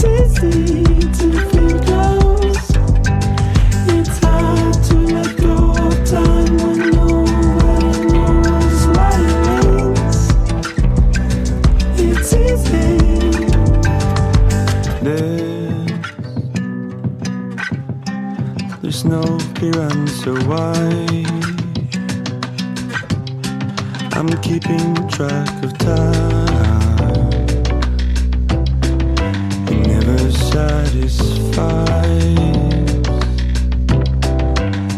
It's easy to feel close. It's hard to let go of time when nobody knows what it means. It's easy. There's no clear answer why I'm keeping track of time. It never satisfies.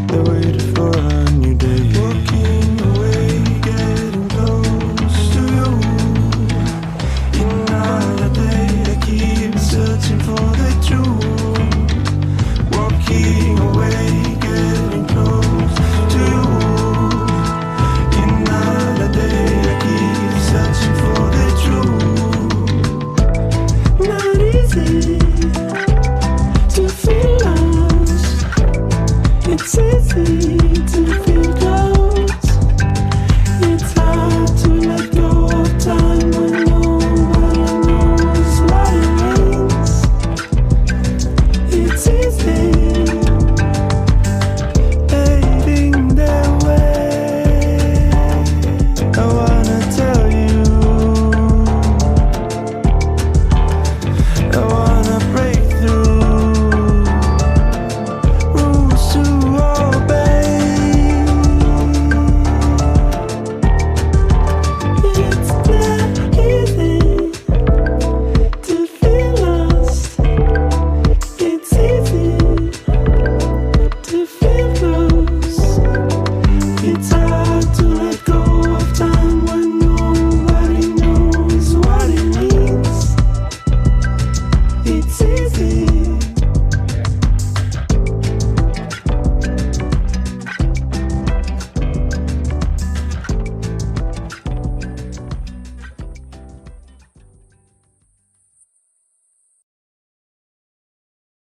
They wait for a new day. Walking away, getting close to you. Another day, I keep searching for the truth. Walking away, getting close to you. Another day, I keep searching for the truth. Not easy to feel lost. It's easy to feel close. It's hard to let go of time when nobody knows what it means. It's easy. Paving their way, I wanna tell you, I wanna break through rules to obey. It's not easy to feel lost. It's easy to feel close. It's hard to let go of time when nobody knows what it means. It's easy.